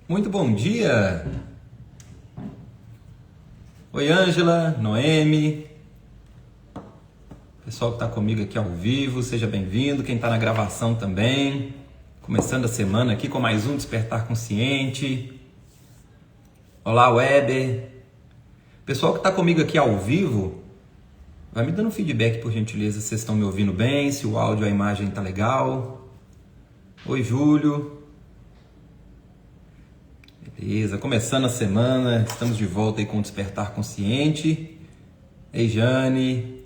Muito bom dia! Oi, Ângela, Noemi, pessoal que está comigo aqui ao vivo, seja bem-vindo. Quem está na gravação também. Começando a semana aqui com mais um Despertar Consciente. Olá, Weber. Pessoal que está comigo aqui ao vivo, vai me dando feedback, por gentileza, se vocês estão me ouvindo bem, se o áudio e a imagem tá legal. Oi, Júlio. Beleza, começando a semana, estamos de volta aí com o Despertar Consciente. Ei, Jane.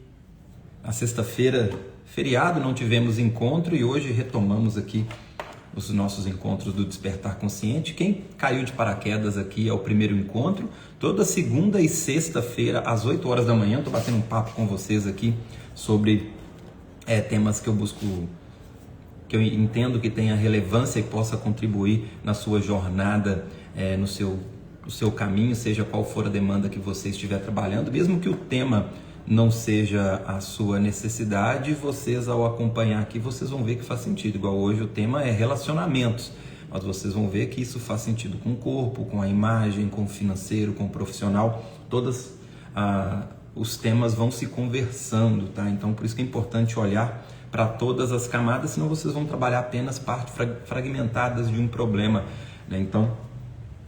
Na sexta-feira, feriado, não tivemos encontro e hoje retomamos aqui os nossos encontros do Despertar Consciente. Quem caiu de paraquedas aqui é o primeiro encontro. Toda segunda e sexta-feira, às 8 horas da manhã, estou batendo um papo com vocês aqui sobre temas que eu busco, que eu entendo que tenha relevância e possa contribuir na sua jornada, no seu caminho, seja qual for a demanda que você estiver trabalhando, mesmo que o tema não seja a sua necessidade, vocês ao acompanhar aqui, vocês vão ver que faz sentido. Igual hoje o tema é relacionamentos, mas vocês vão ver que isso faz sentido com o corpo, com a imagem, com o financeiro, com o profissional, todos os temas vão se conversando, tá? Então por isso que é importante olhar para todas as camadas, senão vocês vão trabalhar apenas partes fragmentadas de um problema, né? Então,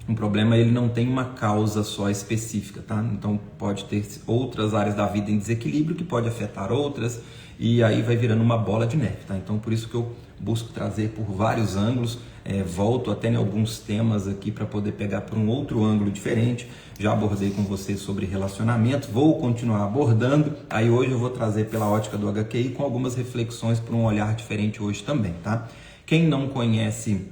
um problema ele não tem uma causa só específica, tá? Então pode ter outras áreas da vida em desequilíbrio que pode afetar outras e aí vai virando uma bola de neve, tá? Então por isso que eu busco trazer por vários ângulos, volto até em alguns temas aqui para poder pegar por um outro ângulo diferente. Já abordei com vocês sobre relacionamento, vou continuar abordando. Aí hoje eu vou trazer pela ótica do HQI com algumas reflexões por um olhar diferente hoje também, tá? Quem não conhece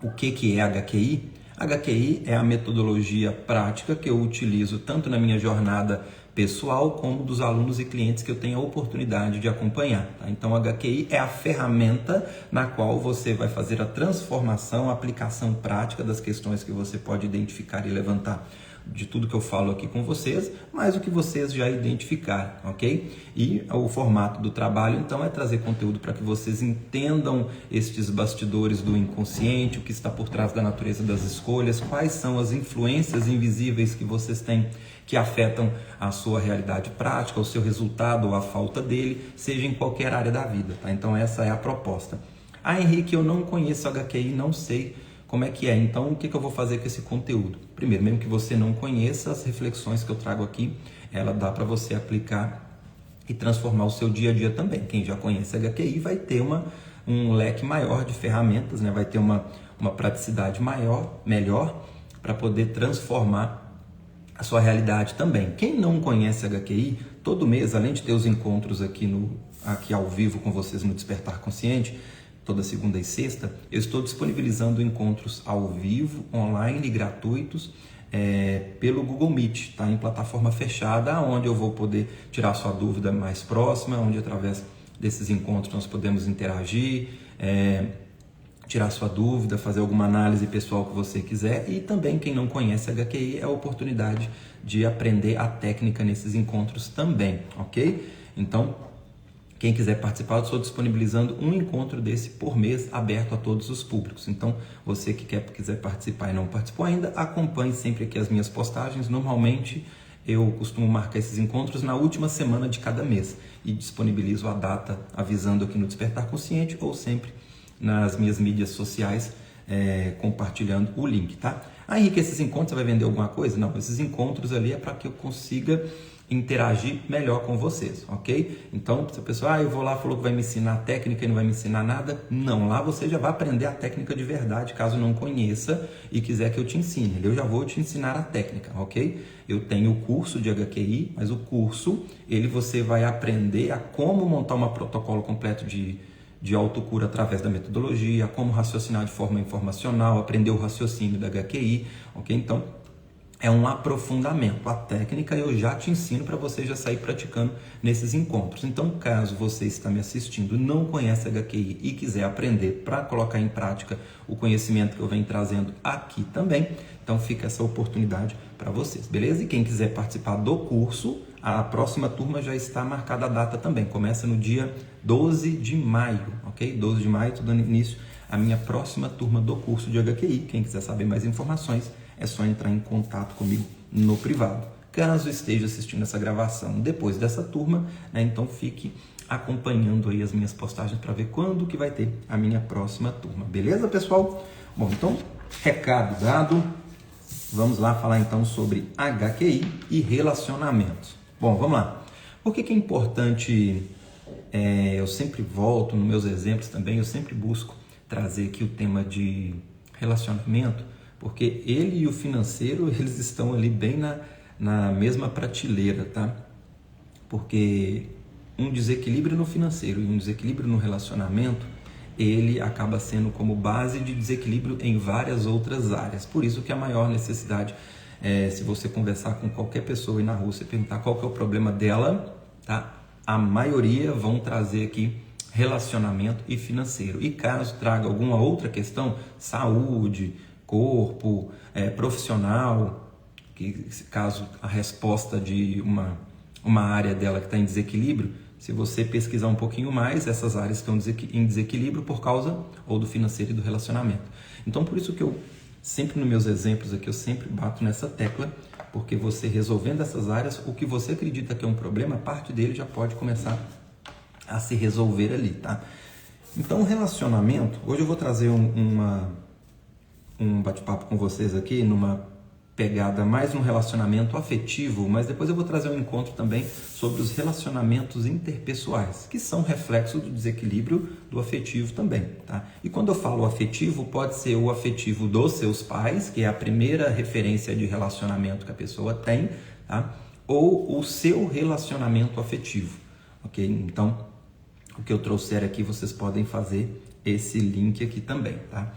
o que é HQI? HQI é a metodologia prática que eu utilizo tanto na minha jornada pessoal como dos alunos e clientes que eu tenho a oportunidade de acompanhar, tá? Então, HQI é a ferramenta na qual você vai fazer a transformação, a aplicação prática das questões que você pode identificar e levantar de tudo que eu falo aqui com vocês, mais o que vocês já identificaram, ok? E o formato do trabalho, então, é trazer conteúdo para que vocês entendam estes bastidores do inconsciente, o que está por trás da natureza das escolhas, quais são as influências invisíveis que vocês têm que afetam a sua realidade prática, o seu resultado ou a falta dele, seja em qualquer área da vida, tá? Então, essa é a proposta. Henrique, eu não conheço HQI, não sei como é que é. Então, o que eu vou fazer com esse conteúdo? Primeiro, mesmo que você não conheça, as reflexões que eu trago aqui, ela dá para você aplicar e transformar o seu dia a dia também. Quem já conhece HQI vai ter um leque maior de ferramentas, né? Vai ter uma praticidade melhor para poder transformar a sua realidade também. Quem não conhece HQI, todo mês, além de ter os encontros aqui ao vivo com vocês no Despertar Consciente, toda segunda e sexta, eu estou disponibilizando encontros ao vivo, online, gratuitos, pelo Google Meet, tá? Em plataforma fechada, onde eu vou poder tirar sua dúvida mais próxima, onde através desses encontros nós podemos interagir, tirar sua dúvida, fazer alguma análise pessoal que você quiser. E também quem não conhece HQI é a oportunidade de aprender a técnica nesses encontros também, ok? Então, quem quiser participar, eu estou disponibilizando um encontro desse por mês, aberto a todos os públicos. Então, você que quiser participar e não participou ainda, acompanhe sempre aqui as minhas postagens. Normalmente, eu costumo marcar esses encontros na última semana de cada mês e disponibilizo a data avisando aqui no Despertar Consciente ou sempre nas minhas mídias sociais, compartilhando o link, tá? Henrique, esses encontros você vai vender alguma coisa? Não, esses encontros ali é para que eu consiga interagir melhor com vocês, ok? Então, se a pessoa, eu vou lá, falou que vai me ensinar a técnica e não vai me ensinar nada, não, lá você já vai aprender a técnica de verdade, caso não conheça e quiser que eu te ensine, eu já vou te ensinar a técnica, ok? Eu tenho o curso de HQI, mas o curso, você vai aprender a como montar um protocolo completo de autocura através da metodologia, como raciocinar de forma informacional, aprender o raciocínio da HQI, ok? Então, é um aprofundamento. A técnica eu já te ensino para você já sair praticando nesses encontros. Então, caso você está me assistindo, não conhece HQI e quiser aprender para colocar em prática o conhecimento que eu venho trazendo aqui também, então fica essa oportunidade para vocês, beleza? E quem quiser participar do curso, a próxima turma já está marcada a data também. Começa no dia 12 de maio, ok? 12 de maio, estou dando início a minha próxima turma do curso de HQI. Quem quiser saber mais informações, é só entrar em contato comigo no privado. Caso esteja assistindo essa gravação depois dessa turma, né, então fique acompanhando aí as minhas postagens para ver quando que vai ter a minha próxima turma. Beleza, pessoal? Bom, então, recado dado. Vamos lá falar então sobre HQI e relacionamentos. Bom, vamos lá. Por que é importante, eu sempre volto nos meus exemplos também, eu sempre busco trazer aqui o tema de relacionamento, porque ele e o financeiro, eles estão ali bem na mesma prateleira, tá? Porque um desequilíbrio no financeiro e um desequilíbrio no relacionamento, ele acaba sendo como base de desequilíbrio em várias outras áreas. Por isso que a maior necessidade, se você conversar com qualquer pessoa aí na rua, você perguntar qual que é o problema dela, tá? A maioria vão trazer aqui relacionamento e financeiro. E caso traga alguma outra questão, saúde, corpo, profissional, que caso a resposta de uma área dela que está em desequilíbrio, se você pesquisar um pouquinho mais, essas áreas estão em desequilíbrio por causa ou do financeiro e do relacionamento. Então, por isso que eu sempre nos meus exemplos aqui, eu sempre bato nessa tecla, porque você resolvendo essas áreas, o que você acredita que é um problema, parte dele já pode começar a se resolver ali, tá? Então, relacionamento, hoje eu vou trazer um bate-papo com vocês aqui, numa pegada mais um relacionamento afetivo, mas depois eu vou trazer um encontro também sobre os relacionamentos interpessoais, que são reflexo do desequilíbrio do afetivo também, tá? E quando eu falo afetivo, pode ser o afetivo dos seus pais, que é a primeira referência de relacionamento que a pessoa tem, tá? Ou o seu relacionamento afetivo, ok? Então, o que eu trouxer aqui, vocês podem fazer esse link aqui também, tá?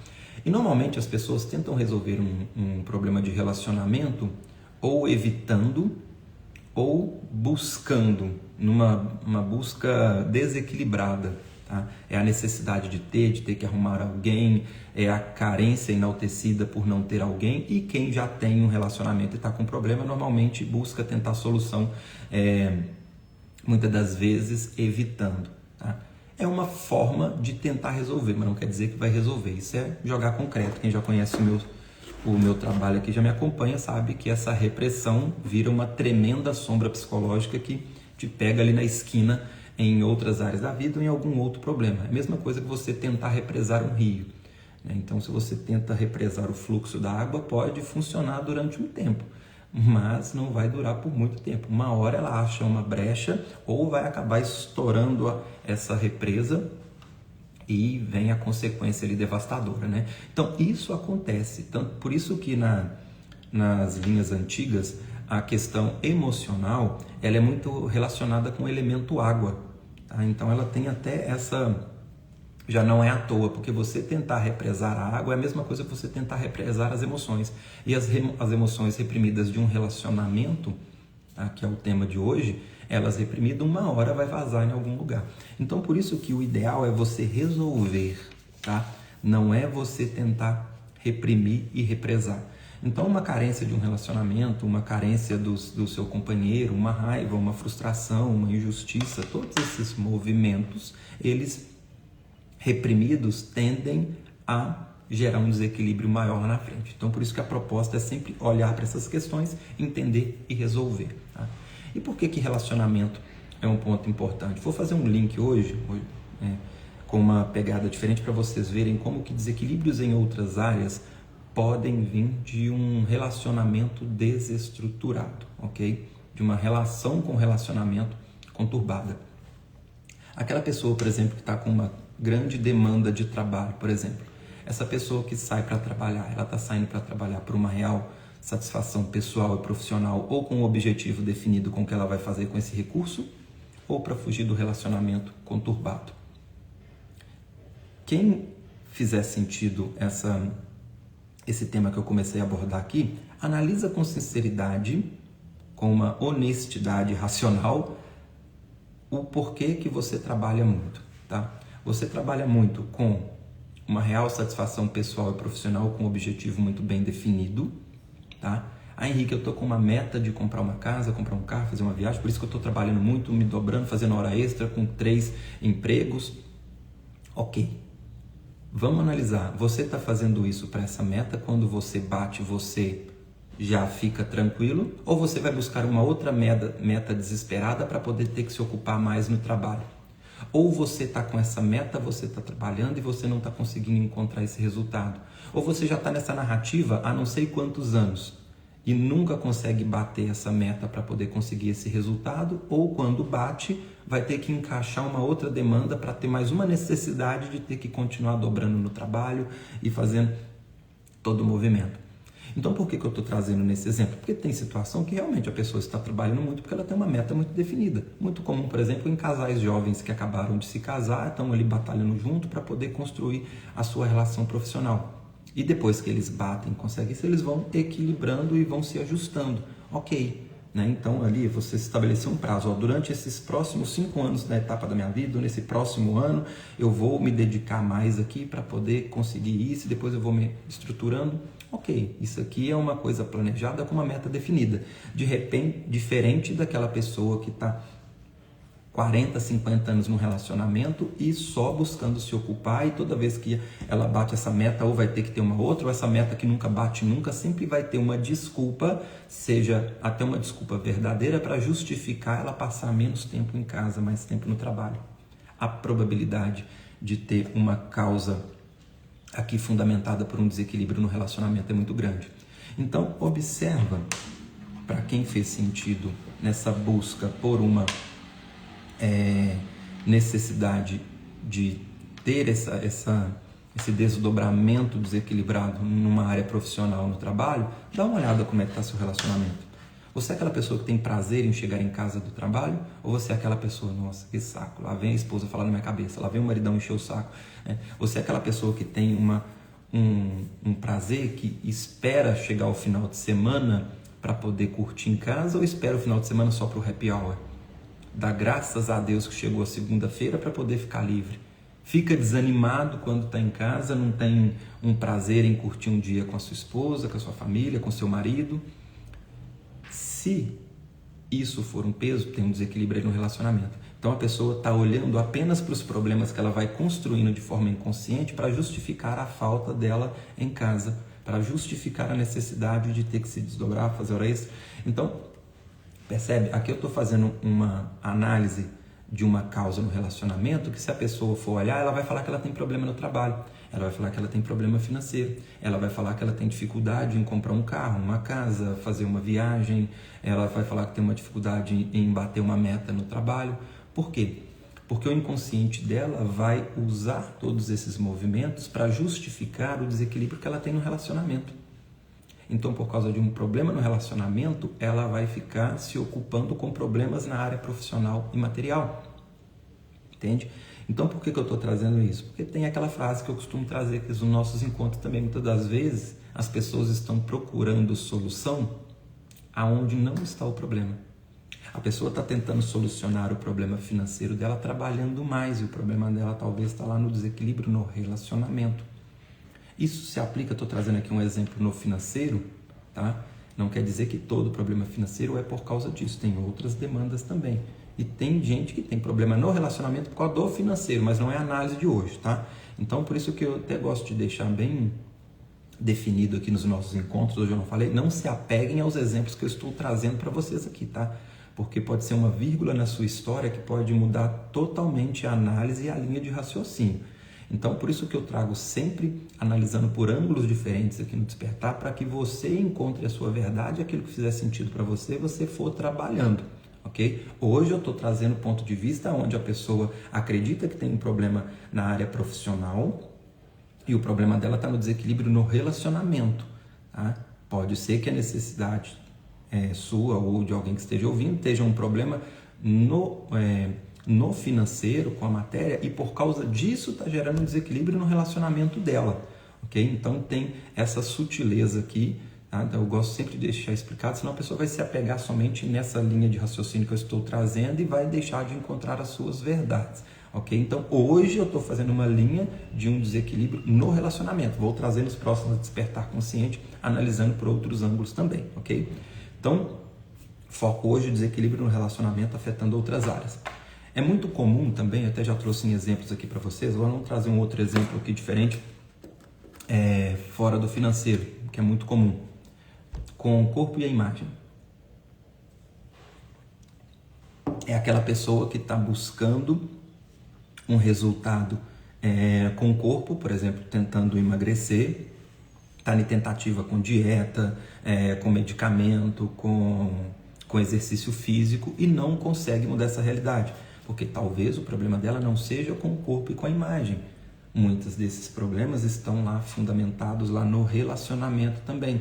E normalmente as pessoas tentam resolver um problema de relacionamento ou evitando ou buscando, uma busca desequilibrada, tá? É a necessidade de ter que arrumar alguém, é a carência enaltecida por não ter alguém, e quem já tem um relacionamento e está com problema normalmente busca tentar solução, muitas das vezes evitando, tá? É uma forma de tentar resolver, mas não quer dizer que vai resolver. Isso é jogar concreto. Quem já conhece o meu trabalho aqui, já me acompanha, sabe que essa repressão vira uma tremenda sombra psicológica que te pega ali na esquina em outras áreas da vida ou em algum outro problema. É a mesma coisa que você tentar represar um rio, né? Então, se você tenta represar o fluxo da água, pode funcionar durante um tempo, mas não vai durar por muito tempo. Uma hora ela acha uma brecha ou vai acabar estourando essa represa e vem a consequência ali devastadora, né? Então isso acontece, por isso que nas linhas antigas a questão emocional ela é muito relacionada com o elemento água, tá? Então ela tem até essa, já não é à toa, porque você tentar represar a água é a mesma coisa que você tentar represar as emoções. E as emoções reprimidas de um relacionamento, tá, que é o tema de hoje, elas reprimidas, uma hora vai vazar em algum lugar. Então, por isso que o ideal é você resolver, tá? Não é você tentar reprimir e represar. Então, uma carência de um relacionamento, uma carência do seu companheiro, uma raiva, uma frustração, uma injustiça, todos esses movimentos, eles reprimidos tendem a gerar um desequilíbrio maior lá na frente. Então, por isso que a proposta é sempre olhar para essas questões, entender e resolver, tá? E por que relacionamento é um ponto importante? Vou fazer um link hoje com uma pegada diferente para vocês verem como que desequilíbrios em outras áreas podem vir de um relacionamento desestruturado, ok? De uma relação com relacionamento conturbada. Aquela pessoa, por exemplo, que está com uma grande demanda de trabalho, por exemplo, essa pessoa que sai para trabalhar, ela está saindo para trabalhar por uma real satisfação pessoal e profissional ou com um objetivo definido com o que ela vai fazer com esse recurso, ou para fugir do relacionamento conturbado. Quem fizer sentido esse tema que eu comecei a abordar aqui, analisa com sinceridade, com uma honestidade racional, o porquê que você trabalha muito, tá? Você trabalha muito com uma real satisfação pessoal e profissional com um objetivo muito bem definido, tá? Henrique, eu tô com uma meta de comprar uma casa, comprar um carro, fazer uma viagem, por isso que eu tô trabalhando muito, me dobrando, fazendo hora extra, com 3 empregos. Ok. Vamos analisar, você está fazendo isso para essa meta, quando você bate, você já fica tranquilo, ou você vai buscar uma outra meta desesperada para poder ter que se ocupar mais no trabalho? Ou você está com essa meta, você está trabalhando e você não está conseguindo encontrar esse resultado. Ou você já está nessa narrativa há não sei quantos anos e nunca consegue bater essa meta para poder conseguir esse resultado, ou quando bate, vai ter que encaixar uma outra demanda para ter mais uma necessidade de ter que continuar dobrando no trabalho e fazendo todo o movimento. Então, por que eu estou trazendo nesse exemplo? Porque tem situação que realmente a pessoa está trabalhando muito porque ela tem uma meta muito definida. Muito comum, por exemplo, em casais jovens que acabaram de se casar, estão ali batalhando junto para poder construir a sua relação profissional. E depois que eles batem, conseguem isso, eles vão equilibrando e vão se ajustando. Ok. Então, ali você estabeleceu um prazo. Durante esses próximos 5 anos da etapa da minha vida, nesse próximo ano, eu vou me dedicar mais aqui para poder conseguir isso, e depois eu vou me estruturando. Ok, isso aqui é uma coisa planejada com uma meta definida. De repente, diferente daquela pessoa que está 40, 50 anos num relacionamento e só buscando se ocupar, e toda vez que ela bate essa meta, ou vai ter que ter uma outra, ou essa meta que nunca bate nunca, sempre vai ter uma desculpa, seja até uma desculpa verdadeira, para justificar ela passar menos tempo em casa, mais tempo no trabalho. A probabilidade de ter uma causa aqui fundamentada por um desequilíbrio no relacionamento é muito grande. Então, observa, para quem fez sentido nessa busca por uma necessidade de ter esse desdobramento desequilibrado numa área profissional no trabalho, dá uma olhada como é que está seu relacionamento. Você é aquela pessoa que tem prazer em chegar em casa do trabalho? Ou você é aquela pessoa, nossa, que saco, lá vem a esposa falar na minha cabeça, lá vem o maridão encher o saco. Você é aquela pessoa que tem um prazer, que espera chegar ao final de semana para poder curtir em casa, ou espera o final de semana só para o happy hour? Dá graças a Deus que chegou a segunda-feira para poder ficar livre. Fica desanimado quando está em casa, não tem um prazer em curtir um dia com a sua esposa, com a sua família, com o seu marido. Se isso for um peso, tem um desequilíbrio aí no relacionamento. Então a pessoa está olhando apenas para os problemas que ela vai construindo de forma inconsciente para justificar a falta dela em casa, para justificar a necessidade de ter que se desdobrar, fazer hora extra. Então, percebe? Aqui eu estou fazendo uma análise de uma causa no relacionamento que, se a pessoa for olhar, ela vai falar que ela tem problema no trabalho, ela vai falar que ela tem problema financeiro, ela vai falar que ela tem dificuldade em comprar um carro, uma casa, fazer uma viagem, ela vai falar que tem uma dificuldade em bater uma meta no trabalho. Por quê? Porque o inconsciente dela vai usar todos esses movimentos para justificar o desequilíbrio que ela tem no relacionamento. Então, por causa de um problema no relacionamento, ela vai ficar se ocupando com problemas na área profissional e material. Entende? Então, por que eu estou trazendo isso? Porque tem aquela frase que eu costumo trazer, que nos nossos encontros também, muitas das vezes, as pessoas estão procurando solução aonde não está o problema. A pessoa está tentando solucionar o problema financeiro dela trabalhando mais, e o problema dela talvez está lá no desequilíbrio no relacionamento. Isso se aplica, estou trazendo aqui um exemplo no financeiro, tá? Não quer dizer que todo problema financeiro é por causa disso, tem outras demandas também. E tem gente que tem problema no relacionamento por causa do financeiro, mas não é a análise de hoje, tá? Então, por isso que eu até gosto de deixar bem definido aqui nos nossos encontros, hoje eu não falei, não se apeguem aos exemplos que eu estou trazendo para vocês aqui, tá? Porque pode ser uma vírgula na sua história que pode mudar totalmente a análise e a linha de raciocínio. Então, por isso que eu trago sempre analisando por ângulos diferentes aqui no Despertar, para que você encontre a sua verdade, aquilo que fizer sentido para você, você for trabalhando, ok? Hoje eu estou trazendo ponto de vista onde a pessoa acredita que tem um problema na área profissional e o problema dela está no desequilíbrio no relacionamento, tá? Pode ser que a necessidade sua ou de alguém que esteja ouvindo esteja um problema no financeiro, com a matéria, e por causa disso está gerando um desequilíbrio no relacionamento dela, ok? Então tem essa sutileza aqui, tá? Eu gosto sempre de deixar explicado, senão a pessoa vai se apegar somente nessa linha de raciocínio que eu estou trazendo e vai deixar de encontrar as suas verdades, ok? Então hoje eu estou fazendo uma linha de um desequilíbrio no relacionamento, vou trazer nos próximos Despertar Consciente, analisando por outros ângulos também, ok? Então, foco hoje, desequilíbrio no relacionamento afetando outras áreas. É muito comum também, eu até já trouxe em exemplos aqui para vocês, agora vamos trazer um outro exemplo aqui diferente, fora do financeiro, que é muito comum, com o corpo e a imagem. É aquela pessoa que está buscando um resultado com o corpo, por exemplo, tentando emagrecer, está em tentativa com dieta, com medicamento, com exercício físico e não consegue mudar essa realidade, porque talvez o problema dela não seja com o corpo e com a imagem. Muitos desses problemas estão lá fundamentados lá no relacionamento também,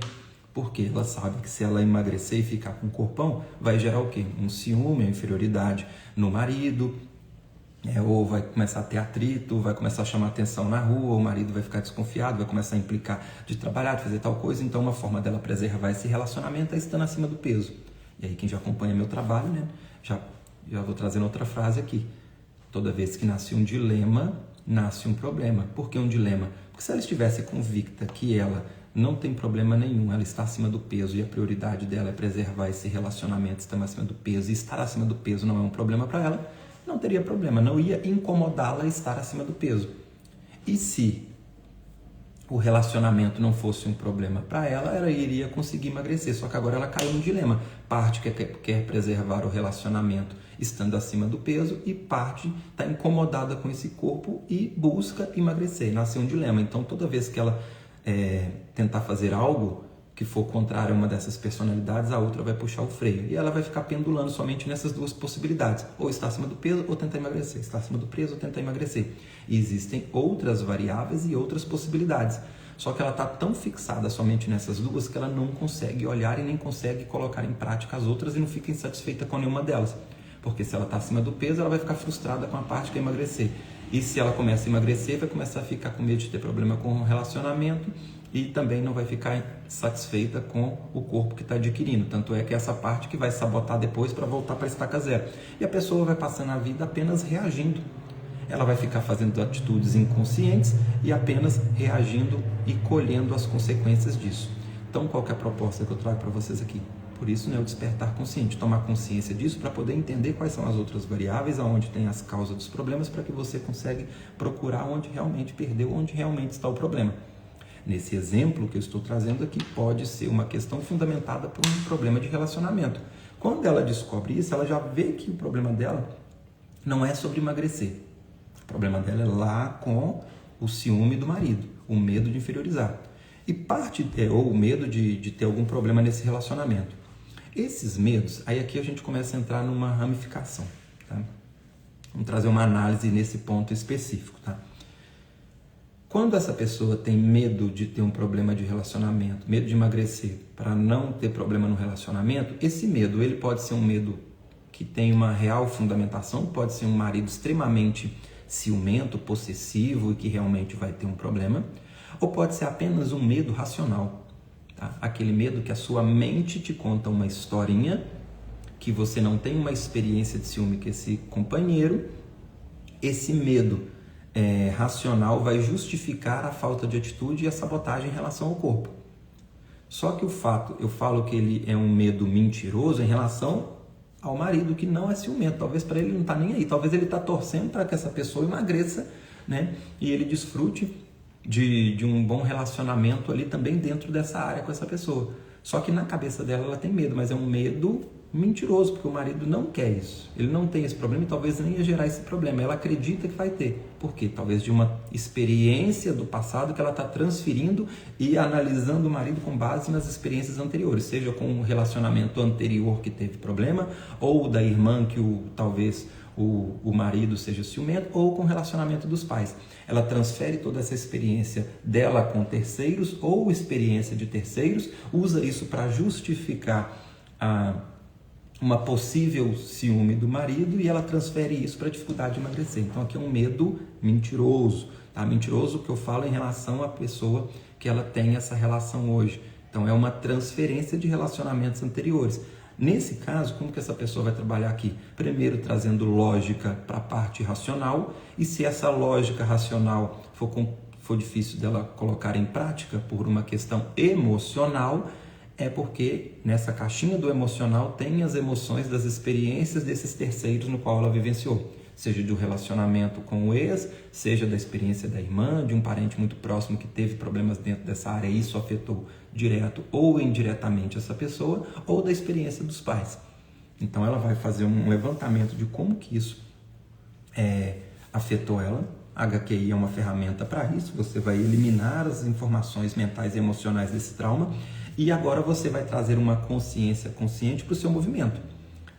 porque ela sabe que se ela emagrecer e ficar com o corpão, vai gerar o quê? Um ciúme, uma inferioridade no marido, ou vai começar a ter atrito, vai começar a chamar atenção na rua, o marido vai ficar desconfiado, vai começar a implicar de trabalhar, de fazer tal coisa. Então uma forma dela preservar esse relacionamento é estando acima do peso. E aí quem já acompanha meu trabalho, né, já vou trazendo outra frase aqui. Toda vez que nasce um dilema, nasce um problema. Por que um dilema? Porque se ela estivesse convicta que ela não tem problema nenhum, ela está acima do peso e a prioridade dela é preservar esse relacionamento, estar acima do peso, e estar acima do peso não é um problema para ela, não teria problema, não ia incomodá-la estar acima do peso. E se o relacionamento não fosse um problema para ela, ela iria conseguir emagrecer, só que agora ela caiu num dilema. Parte quer preservar o relacionamento estando acima do peso e parte está incomodada com esse corpo e busca emagrecer, nasceu um dilema. Então toda vez que ela tentar fazer algo que for contrário a uma dessas personalidades, a outra vai puxar o freio. E ela vai ficar pendulando somente nessas duas possibilidades. Ou está acima do peso ou tentar emagrecer. Está acima do peso ou tentar emagrecer. E existem outras variáveis e outras possibilidades. Só que ela está tão fixada somente nessas duas que ela não consegue olhar e nem consegue colocar em prática as outras e não fica insatisfeita com nenhuma delas. Porque se ela está acima do peso, ela vai ficar frustrada com a parte que é emagrecer. E se ela começa a emagrecer, vai começar a ficar com medo de ter problema com o relacionamento e também não vai ficar satisfeita com o corpo que está adquirindo. Tanto é que essa parte que vai sabotar depois para voltar para a estaca zero. E a pessoa vai passando a vida apenas reagindo. Ela vai ficar fazendo atitudes inconscientes e apenas reagindo e colhendo as consequências disso. Então, qual que é a proposta que eu trago para vocês aqui? Por isso, o despertar consciente, tomar consciência disso para poder entender quais são as outras variáveis, aonde tem as causas dos problemas, para que você consiga procurar onde realmente perdeu, onde realmente está o problema. Nesse exemplo que eu estou trazendo aqui, pode ser uma questão fundamentada por um problema de relacionamento. Quando ela descobre isso, ela já vê que o problema dela não é sobre emagrecer. O problema dela é lá com o ciúme do marido, o medo de inferiorizar. E ou o medo de ter algum problema nesse relacionamento. Esses medos, aí aqui a gente começa a entrar numa ramificação, tá? Vamos trazer uma análise nesse ponto específico, tá? Quando essa pessoa tem medo de ter um problema de relacionamento, medo de emagrecer para não ter problema no relacionamento, esse medo, ele pode ser um medo que tem uma real fundamentação, pode ser um marido extremamente ciumento, possessivo e que realmente vai ter um problema, ou pode ser apenas um medo racional. Tá? Aquele medo que a sua mente te conta uma historinha, que você não tem uma experiência de ciúme com esse companheiro, esse medo racional vai justificar a falta de atitude e a sabotagem em relação ao corpo. Só que eu falo que ele é um medo mentiroso em relação ao marido que não é ciumento. Talvez para ele não está nem aí, talvez ele está torcendo para que essa pessoa emagreça, né? E ele desfrute de um bom relacionamento ali também dentro dessa área com essa pessoa. Só que na cabeça dela ela tem medo, mas é um medo mentiroso, porque o marido não quer isso. Ele não tem esse problema e talvez nem ia gerar esse problema. Ela acredita que vai ter. Por quê? Talvez de uma experiência do passado que ela está transferindo e analisando o marido com base nas experiências anteriores, seja com um relacionamento anterior que teve problema, ou da irmã que talvez o marido seja ciumento, ou com o relacionamento dos pais. Ela transfere toda essa experiência dela com terceiros ou experiência de terceiros, usa isso para justificar uma possível ciúme do marido e ela transfere isso para a dificuldade de emagrecer. Então aqui é um medo mentiroso, tá? Mentiroso que eu falo em relação à pessoa que ela tem essa relação hoje. Então é uma transferência de relacionamentos anteriores. Nesse caso, como que essa pessoa vai trabalhar aqui? Primeiro trazendo lógica para a parte racional, e se essa lógica racional for difícil dela colocar em prática por uma questão emocional, é porque nessa caixinha do emocional tem as emoções das experiências desses terceiros no qual ela vivenciou. seja de um relacionamento com o ex, seja da experiência da irmã, de um parente muito próximo que teve problemas dentro dessa área e isso afetou direto ou indiretamente essa pessoa, ou da experiência dos pais. Então ela vai fazer um levantamento de como que isso afetou ela. A HQI é uma ferramenta para isso, você vai eliminar as informações mentais e emocionais desse trauma e agora você vai trazer uma consciência consciente para o seu movimento.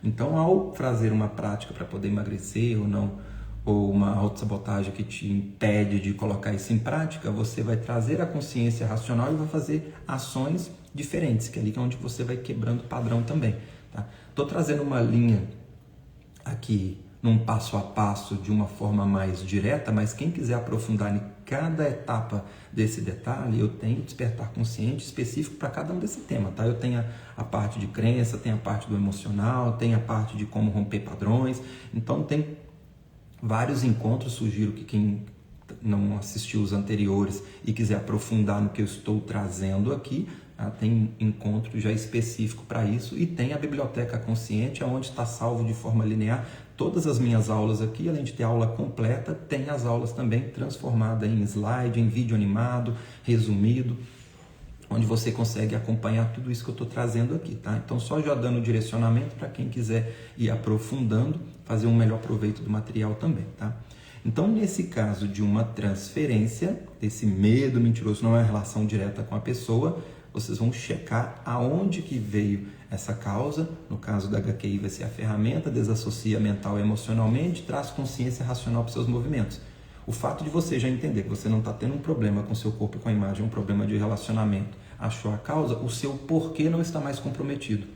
Então, ao trazer uma prática para poder emagrecer ou não, ou uma autossabotagem que te impede de colocar isso em prática, você vai trazer a consciência racional e vai fazer ações diferentes, que é ali onde você vai quebrando o padrão também. Estou trazendo uma linha aqui num passo a passo de uma forma mais direta, mas quem quiser aprofundar em cada etapa desse detalhe, eu tenho despertar consciente específico para cada um desse tema, tá? Eu tenho a parte de crença, tenho a parte do emocional, tenho a parte de como romper padrões, então tem vários encontros. Sugiro que quem não assistiu os anteriores e quiser aprofundar no que eu estou trazendo aqui, tem encontro já específico para isso, e tem a Biblioteca Consciente, onde está salvo de forma linear todas as minhas aulas aqui. Além de ter aula completa, tem as aulas também transformadas em slide, em vídeo animado, resumido, onde você consegue acompanhar tudo isso que eu estou trazendo aqui, tá? Então, só já dando direcionamento para quem quiser ir aprofundando, fazer um melhor proveito do material também, tá? Então, nesse caso de uma transferência, esse medo mentiroso não é relação direta com a pessoa, vocês vão checar aonde que veio essa causa. No caso da HQI vai ser a ferramenta, desassocia mental e emocionalmente, traz consciência racional para os seus movimentos. O fato de você já entender que você não está tendo um problema com o seu corpo e com a imagem, um problema de relacionamento, achou a causa, o seu porquê não está mais comprometido.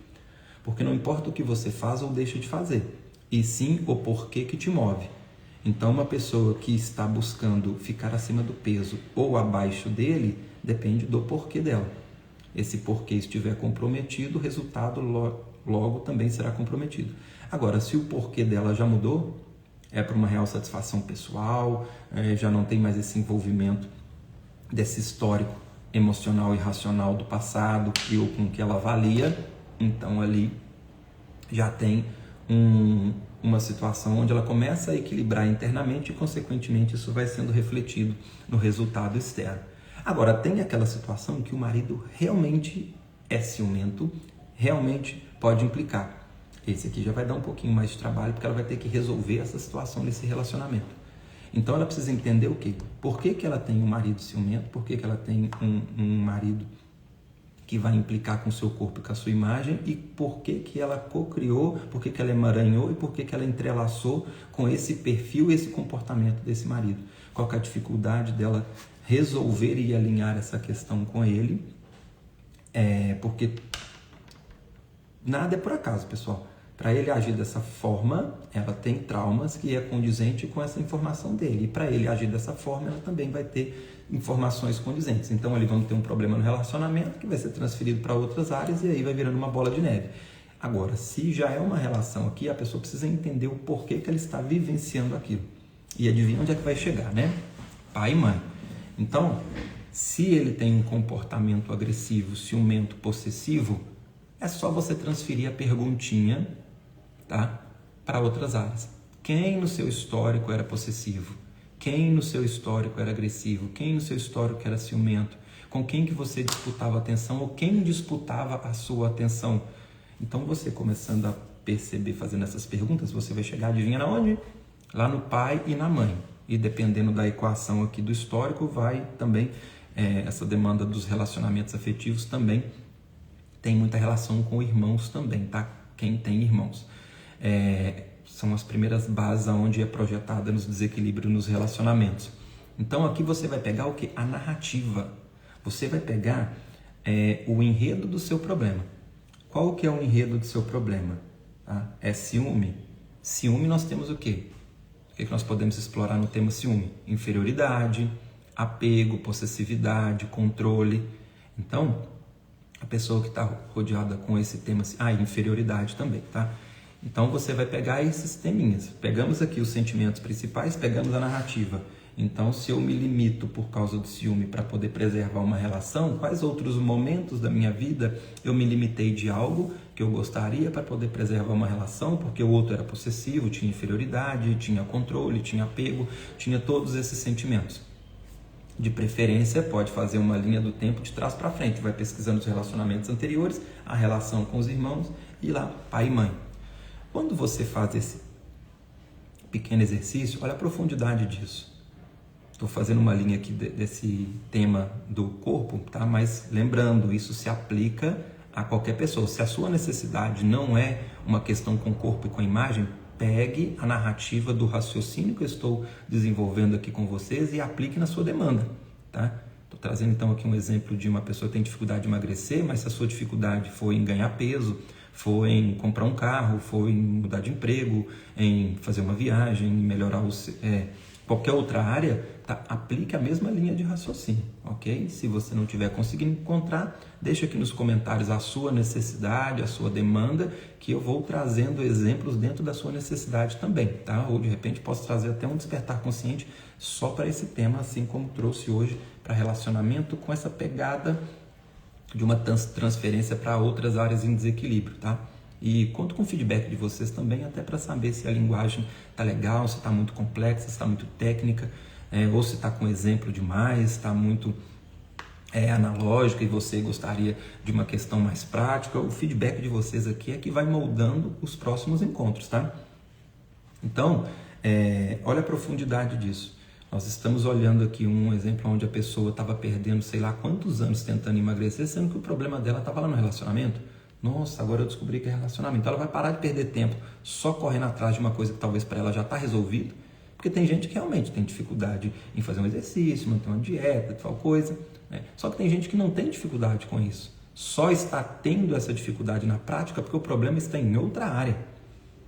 Porque não importa o que você faz ou deixa de fazer, e sim o porquê que te move. Então, uma pessoa que está buscando ficar acima do peso ou abaixo dele, depende do porquê dela. Esse porquê estiver comprometido, o resultado logo também será comprometido. Agora, se o porquê dela já mudou, é para uma real satisfação pessoal, já não tem mais esse envolvimento desse histórico emocional e racional do passado com que ela avalia, então ali já tem uma situação onde ela começa a equilibrar internamente e, consequentemente, isso vai sendo refletido no resultado externo. Agora, tem aquela situação que o marido realmente é ciumento, realmente pode implicar. Esse aqui já vai dar um pouquinho mais de trabalho, porque ela vai ter que resolver essa situação nesse relacionamento. Então, ela precisa entender o quê? Por que ela tem um marido ciumento? Por que ela tem um marido que vai implicar com o seu corpo e com a sua imagem? E por que ela cocriou, por que ela emaranhou e por que ela entrelaçou com esse perfil e esse comportamento desse marido? Qual que é a dificuldade dela resolver e alinhar essa questão com ele? Porque nada é por acaso, pessoal. Para ele agir dessa forma, ela tem traumas que é condizente com essa informação dele. E para ele agir dessa forma, ela também vai ter informações condizentes. Então, ali vamos ter um problema no relacionamento que vai ser transferido para outras áreas e aí vai virando uma bola de neve. Agora, se já é uma relação aqui, a pessoa precisa entender o porquê que ela está vivenciando aquilo. E adivinha onde é que vai chegar, né? Pai e mãe. Então, se ele tem um comportamento agressivo, ciumento, possessivo, é só você transferir a perguntinha, tá, para outras áreas. Quem no seu histórico era possessivo? Quem no seu histórico era agressivo? Quem no seu histórico era ciumento? Com quem que você disputava atenção ou quem disputava a sua atenção? Então, você começando a perceber, fazendo essas perguntas, você vai chegar, adivinha na onde? Lá no pai e na mãe. E dependendo da equação aqui do histórico, vai também, essa demanda dos relacionamentos afetivos também tem muita relação com irmãos também, tá? Quem tem irmãos. São as primeiras bases onde é projetada nos desequilíbrios nos relacionamentos. Então aqui você vai pegar o quê? A narrativa. Você vai pegar o enredo do seu problema. Qual que é o enredo do seu problema? Tá? É ciúme. Ciúme nós temos o quê? O que nós podemos explorar no tema ciúme? Inferioridade, apego, possessividade, controle. Então, a pessoa que está rodeada com esse tema, inferioridade também, tá? Então, você vai pegar esses teminhas. Pegamos aqui os sentimentos principais, pegamos a narrativa Então, se eu me limito por causa do ciúme para poder preservar uma relação, quais outros momentos da minha vida eu me limitei de algo que eu gostaria para poder preservar uma relação, porque o outro era possessivo, tinha inferioridade, tinha controle, tinha apego, tinha todos esses sentimentos. De preferência, pode fazer uma linha do tempo de trás para frente, vai pesquisando os relacionamentos anteriores, a relação com os irmãos e lá, pai e mãe. Quando você faz esse pequeno exercício, olha a profundidade disso. Estou fazendo uma linha aqui desse tema do corpo, tá? Mas lembrando, isso se aplica a qualquer pessoa. Se a sua necessidade não é uma questão com o corpo e com a imagem, pegue a narrativa do raciocínio que eu estou desenvolvendo aqui com vocês e aplique na sua demanda, tá? Estou trazendo então aqui um exemplo de uma pessoa que tem dificuldade de emagrecer, mas se a sua dificuldade foi em ganhar peso, foi em comprar um carro, foi em mudar de emprego, em fazer uma viagem, em melhorar qualquer outra área, tá? Aplique a mesma linha de raciocínio, ok? Se você não estiver conseguindo encontrar, deixa aqui nos comentários a sua necessidade, a sua demanda, que eu vou trazendo exemplos dentro da sua necessidade também, tá? Ou de repente posso trazer até um despertar consciente só para esse tema, assim como trouxe hoje para relacionamento, com essa pegada de uma transferência para outras áreas em desequilíbrio, tá? E conto com o feedback de vocês também, até para saber se a linguagem está legal, se está muito complexa, se está muito técnica, ou se está com exemplo demais, está muito analógica e você gostaria de uma questão mais prática. O feedback de vocês aqui é que vai moldando os próximos encontros, tá? Então, olha a profundidade disso. Nós estamos olhando aqui um exemplo onde a pessoa estava perdendo sei lá quantos anos tentando emagrecer, sendo que o problema dela estava lá no relacionamento. Nossa, agora eu descobri que é relacionamento. Então ela vai parar de perder tempo só correndo atrás de uma coisa que talvez para ela já está resolvido. Porque tem gente que realmente tem dificuldade em fazer um exercício, manter uma dieta, tal coisa, né? Só que tem gente que não tem dificuldade com isso. Só está tendo essa dificuldade na prática porque o problema está em outra área.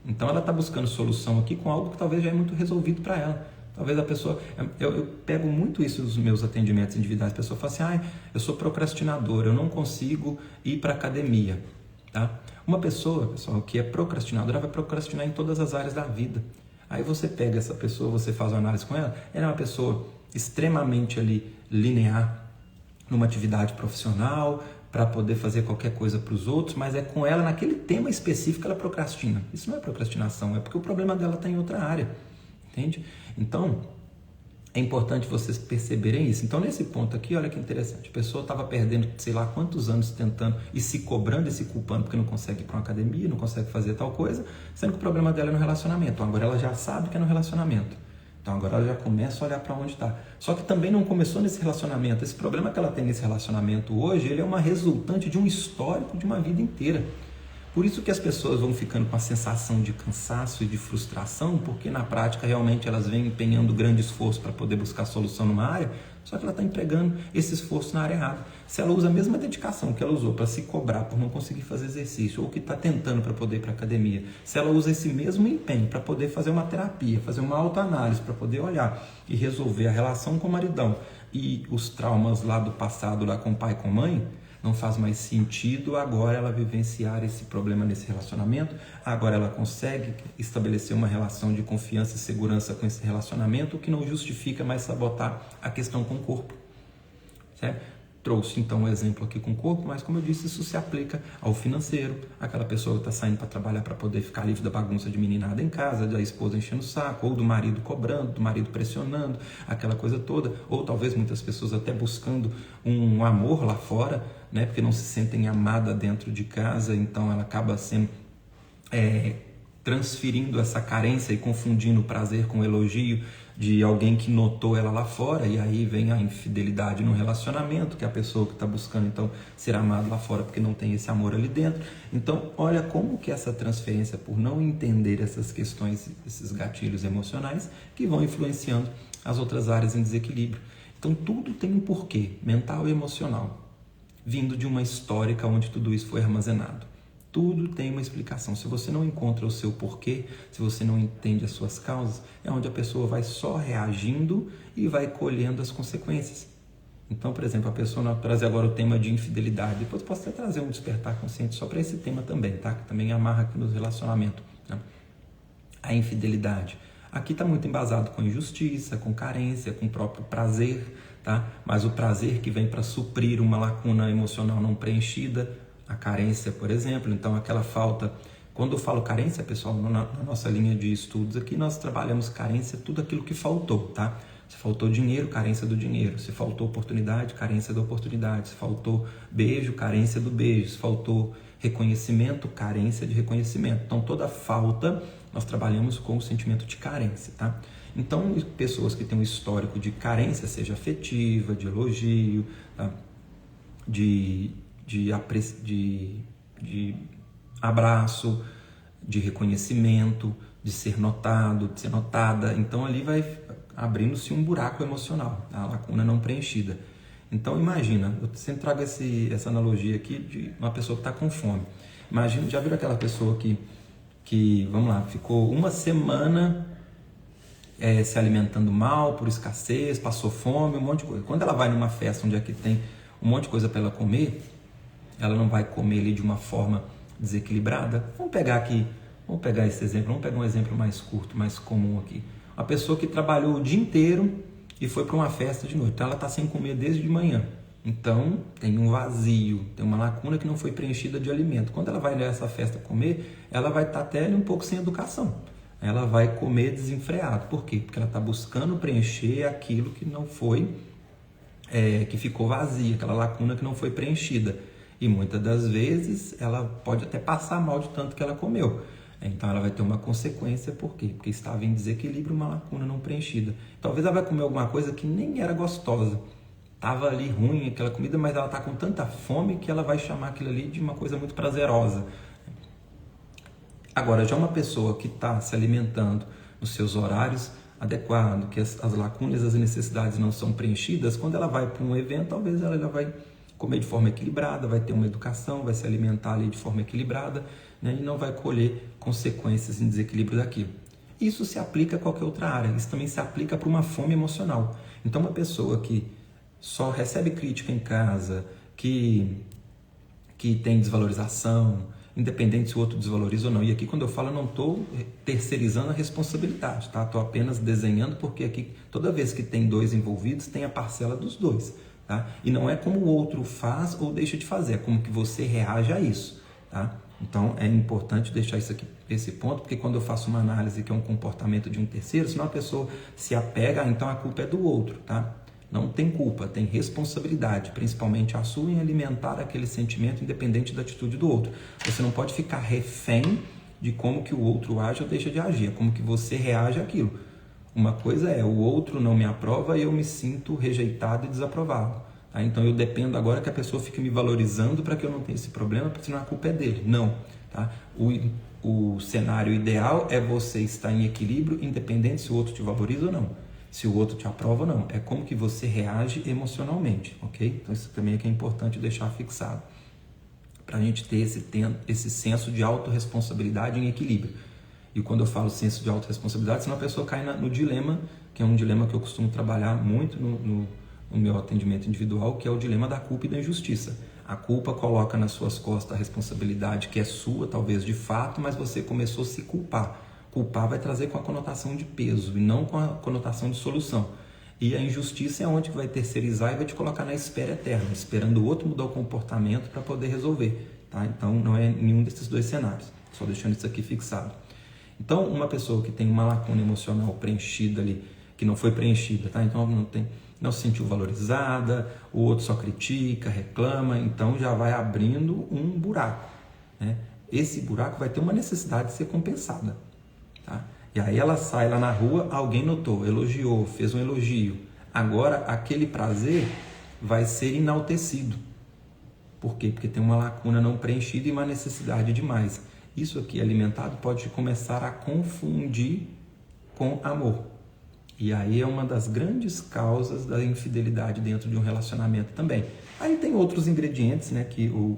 Então ela está buscando solução aqui com algo que talvez já é muito resolvido para ela. Talvez a pessoa... Eu pego muito isso nos meus atendimentos individuais. A pessoa fala assim, eu sou procrastinador, eu não consigo ir para a academia. Tá? Uma pessoa, pessoal, que é procrastinadora vai procrastinar em todas as áreas da vida. Aí você pega essa pessoa, você faz uma análise com ela, ela é uma pessoa extremamente ali linear numa atividade profissional para poder fazer qualquer coisa para os outros, mas é com ela naquele tema específico que ela procrastina. Isso não é procrastinação, é porque o problema dela está em outra área, entende? Então, é importante vocês perceberem isso. Então, nesse ponto aqui, olha que interessante. A pessoa estava perdendo, sei lá, quantos anos tentando e se cobrando e se culpando porque não consegue ir para uma academia, não consegue fazer tal coisa, sendo que o problema dela é no relacionamento. Então, agora ela já sabe que é no relacionamento. Então, agora ela já começa a olhar para onde está. Só que também não começou nesse relacionamento. Esse problema que ela tem nesse relacionamento hoje, ele é uma resultante de um histórico de uma vida inteira. Por isso que as pessoas vão ficando com a sensação de cansaço e de frustração, porque na prática realmente elas vêm empenhando grande esforço para poder buscar solução numa área, só que ela está empregando esse esforço na área errada. Se ela usa a mesma dedicação que ela usou para se cobrar por não conseguir fazer exercício, ou que está tentando para poder ir para a academia, se ela usa esse mesmo empenho para poder fazer uma terapia, fazer uma autoanálise, para poder olhar e resolver a relação com o maridão e os traumas lá do passado, lá com o pai e com a mãe, não faz mais sentido agora ela vivenciar esse problema nesse relacionamento. Agora ela consegue estabelecer uma relação de confiança e segurança com esse relacionamento, o que não justifica mais sabotar a questão com o corpo, certo? Trouxe então um exemplo aqui com o corpo, mas como eu disse, isso se aplica ao financeiro. Aquela pessoa que está saindo para trabalhar para poder ficar livre da bagunça de meninada em casa, da esposa enchendo o saco, ou do marido cobrando, do marido pressionando, aquela coisa toda. Ou talvez muitas pessoas até buscando um amor lá fora, né? Porque não se sentem amada dentro de casa, então ela acaba sendo transferindo essa carência e confundindo o prazer com o elogio de alguém que notou ela lá fora, e aí vem a infidelidade no relacionamento, que é a pessoa que está buscando então ser amada lá fora porque não tem esse amor ali dentro. Então olha como que essa transferência, por não entender essas questões, esses gatilhos emocionais, que vão influenciando as outras áreas em desequilíbrio. Então tudo tem um porquê, mental e emocional, vindo de uma histórica onde tudo isso foi armazenado. Tudo tem uma explicação. Se você não encontra o seu porquê, se você não entende as suas causas, é onde a pessoa vai só reagindo e vai colhendo as consequências. Então, por exemplo, a pessoa não traz agora o tema de infidelidade. Depois eu posso até trazer um despertar consciente só para esse tema também, tá? Que também amarra aqui nos relacionamentos, né? A infidelidade. Aqui está muito embasado com injustiça, com carência, com o próprio prazer, tá? Mas o prazer que vem para suprir uma lacuna emocional não preenchida, a carência, por exemplo. Então, aquela falta. Quando eu falo carência, pessoal, na nossa linha de estudos aqui, nós trabalhamos carência, tudo aquilo que faltou, tá? Se faltou dinheiro, carência do dinheiro. Se faltou oportunidade, carência da oportunidade. Se faltou beijo, carência do beijo. Se faltou reconhecimento, carência de reconhecimento. Então, toda falta, nós trabalhamos com o sentimento de carência, tá? Então, pessoas que têm um histórico de carência, seja afetiva, de elogio, tá? de abraço, de reconhecimento, de ser notado, de ser notada. Então ali vai abrindo-se um buraco emocional, a lacuna não preenchida. Então imagina, eu sempre trago essa analogia aqui de uma pessoa que está com fome. Imagina, já viram aquela pessoa que, vamos lá, ficou uma semana se alimentando mal por escassez, passou fome, um monte de coisa. Quando ela vai numa festa onde aqui tem um monte de coisa para ela comer, ela não vai comer ali de uma forma desequilibrada. Vamos pegar esse exemplo, vamos pegar um exemplo mais curto, mais comum aqui. Uma pessoa que trabalhou o dia inteiro e foi para uma festa de noite, então ela está sem comer desde de manhã. Então tem um vazio, tem uma lacuna que não foi preenchida de alimento. Quando ela vai nessa festa comer, ela vai estar até um pouco sem educação. Ela vai comer desenfreado. Por quê? Porque ela está buscando preencher aquilo que não foi, que ficou vazio, aquela lacuna que não foi preenchida. E muitas das vezes ela pode até passar mal de tanto que ela comeu. Então ela vai ter uma consequência, por quê? Porque estava em desequilíbrio, uma lacuna não preenchida. Talvez ela vai comer alguma coisa que nem era gostosa. Estava ali ruim aquela comida, mas ela está com tanta fome que ela vai chamar aquilo ali de uma coisa muito prazerosa. Agora, já uma pessoa que está se alimentando nos seus horários adequados, que as lacunas, as necessidades não são preenchidas, quando ela vai para um evento, talvez ela vai comer de forma equilibrada, vai ter uma educação, vai se alimentar ali de forma equilibrada, né, e não vai colher consequências em desequilíbrio daquilo. Isso se aplica a qualquer outra área, isso também se aplica para uma fome emocional. Então, uma pessoa que só recebe crítica em casa, que tem desvalorização, independente se o outro desvaloriza ou não. E aqui, quando eu falo, eu não estou terceirizando a responsabilidade, tá? Estou apenas desenhando, porque aqui, toda vez que tem dois envolvidos, tem a parcela dos dois. Tá? E não é como o outro faz ou deixa de fazer, é como que você reage a isso. Tá? Então é importante deixar isso aqui, esse ponto, porque quando eu faço uma análise que é um comportamento de um terceiro, senão a pessoa se apega, então a culpa é do outro. Tá? Não tem culpa, tem responsabilidade, principalmente a sua, em alimentar aquele sentimento independente da atitude do outro. Você não pode ficar refém de como que o outro age ou deixa de agir, é como que você reage àquilo. Uma coisa é, o outro não me aprova e eu me sinto rejeitado e desaprovado. Tá? Então eu dependo agora que a pessoa fique me valorizando para que eu não tenha esse problema, porque senão a culpa é dele. Não. Tá? O cenário ideal é você estar em equilíbrio, independente se o outro te valoriza ou não. Se o outro te aprova ou não. É como que você reage emocionalmente. Ok? Então isso também é que é importante deixar fixado. Para a gente ter esse senso de autorresponsabilidade em equilíbrio. E quando eu falo senso de autorresponsabilidade, senão a pessoa cai no dilema, que é um dilema que eu costumo trabalhar muito no meu atendimento individual, que é o dilema da culpa e da injustiça. A culpa coloca nas suas costas a responsabilidade que é sua, talvez de fato, mas você começou a se culpar. Culpar vai trazer com a conotação de peso e não com a conotação de solução. E a injustiça é onde que vai terceirizar e vai te colocar na espera eterna, esperando o outro mudar o comportamento para poder resolver. Tá? Então não é nenhum desses dois cenários, só deixando isso aqui fixado. Então, uma pessoa que tem uma lacuna emocional preenchida ali, que não foi preenchida, tá? Então não se sentiu valorizada, o outro só critica, reclama, então já vai abrindo um buraco, né? Esse buraco vai ter uma necessidade de ser compensada, tá? E aí ela sai lá na rua, alguém notou, elogiou, fez um elogio. Agora aquele prazer vai ser enaltecido. Por quê? Porque tem uma lacuna não preenchida e uma necessidade de mais. Isso aqui alimentado pode começar a confundir com amor. E aí é uma das grandes causas da infidelidade dentro de um relacionamento também. Aí tem outros ingredientes, né? Que o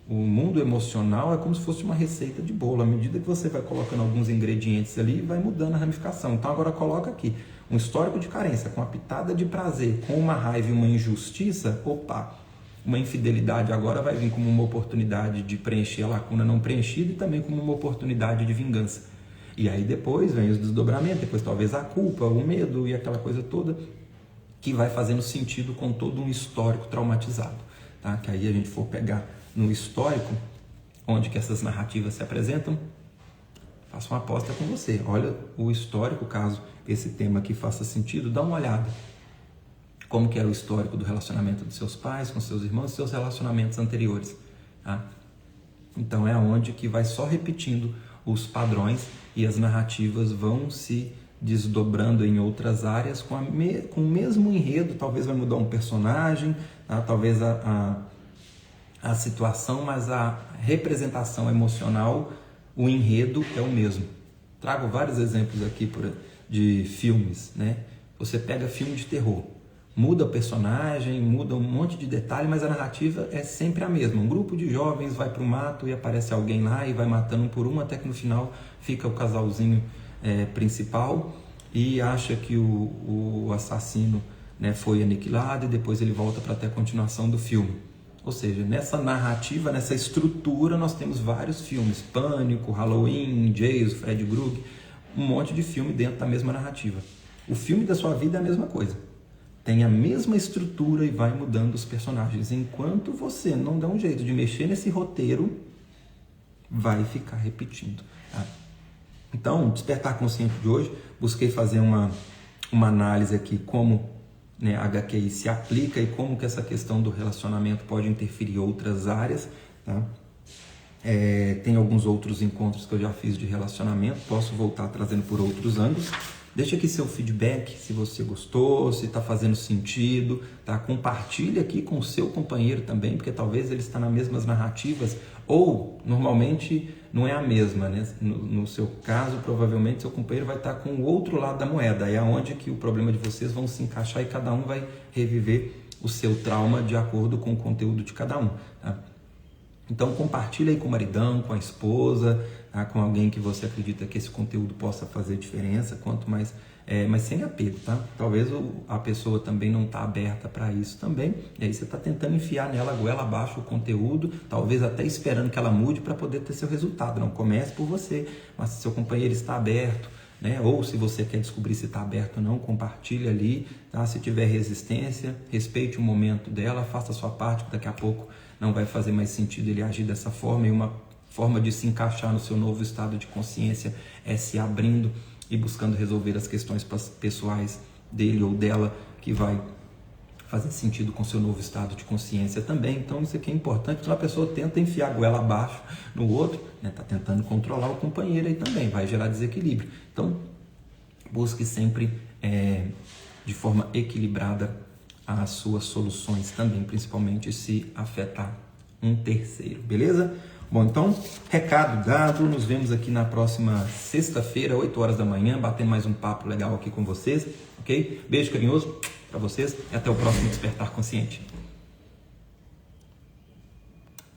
mundo emocional é como se fosse uma receita de bolo. À medida que você vai colocando alguns ingredientes ali, vai mudando a ramificação. Então agora coloca aqui um histórico de carência com uma pitada de prazer, com uma raiva e uma injustiça. Opa! Uma infidelidade agora vai vir como uma oportunidade de preencher a lacuna não preenchida e também como uma oportunidade de vingança. E aí depois vem os desdobramentos, depois talvez a culpa, o medo e aquela coisa toda que vai fazendo sentido com todo um histórico traumatizado, tá? Que aí a gente for pegar no histórico, onde que essas narrativas se apresentam, faço uma aposta com você. Olha o histórico, caso esse tema aqui faça sentido, dá uma olhada. Como que era o histórico do relacionamento dos seus pais, com seus irmãos, seus relacionamentos anteriores, tá? Então é onde que vai só repetindo os padrões e as narrativas vão se desdobrando em outras áreas com o mesmo enredo. Talvez vai mudar um personagem, tá? Talvez a situação, mas a representação emocional, o enredo é o mesmo. Trago vários exemplos aqui de filmes, né? Você pega filme de terror, muda o personagem, muda um monte de detalhe, mas a narrativa é sempre a mesma. Um grupo de jovens vai para o mato e aparece alguém lá e vai matando um por um, até que no final fica o casalzinho principal e acha que o assassino, né, foi aniquilado, e depois ele volta para ter a continuação do filme. Ou seja, nessa narrativa, nessa estrutura, nós temos vários filmes: Pânico, Halloween, Jason, Fred Krueger, um monte de filme dentro da mesma narrativa. O filme da sua vida é a mesma coisa, tem a mesma estrutura e vai mudando os personagens. Enquanto você não dá um jeito de mexer nesse roteiro, vai ficar repetindo, tá? Então, Despertar Consciente de hoje, busquei fazer uma análise aqui como, né, a HQI se aplica e como que essa questão do relacionamento pode interferir em outras áreas, tá? Tem alguns outros encontros que eu já fiz de relacionamento, posso voltar trazendo por outros ângulos. Deixa aqui seu feedback, se você gostou, se está fazendo sentido, tá? Compartilha aqui com o seu companheiro também, porque talvez ele está nas mesmas narrativas, ou normalmente não é a mesma, né? No seu caso, provavelmente seu companheiro vai estar com o outro lado da moeda, é onde que o problema de vocês vão se encaixar e cada um vai reviver o seu trauma de acordo com o conteúdo de cada um, tá? Então compartilha aí com o maridão, com a esposa, tá? Com alguém que você acredita que esse conteúdo possa fazer diferença, quanto mais, mas sem apego, tá? Talvez a pessoa também não está aberta para isso também, e aí você está tentando enfiar nela goela abaixo o conteúdo, talvez até esperando que ela mude para poder ter seu resultado. Não comece por você, mas se seu companheiro está aberto, né? Ou se você quer descobrir se está aberto ou não, compartilhe ali, tá? Se tiver resistência, respeite o momento dela, faça a sua parte, que daqui a pouco não vai fazer mais sentido ele agir dessa forma, e uma forma de se encaixar no seu novo estado de consciência é se abrindo e buscando resolver as questões pessoais dele ou dela, que vai fazer sentido com o seu novo estado de consciência também. Então isso aqui é importante, quando a pessoa tenta enfiar a goela abaixo no outro, né, tá tentando controlar o companheiro aí também, vai gerar desequilíbrio. Então busque sempre de forma equilibrada as suas soluções também, principalmente se afetar um terceiro, beleza? Bom, então, recado dado, nos vemos aqui na próxima sexta-feira, 8 horas da manhã, batendo mais um papo legal aqui com vocês, ok? Beijo carinhoso para vocês e até o próximo Despertar Consciente.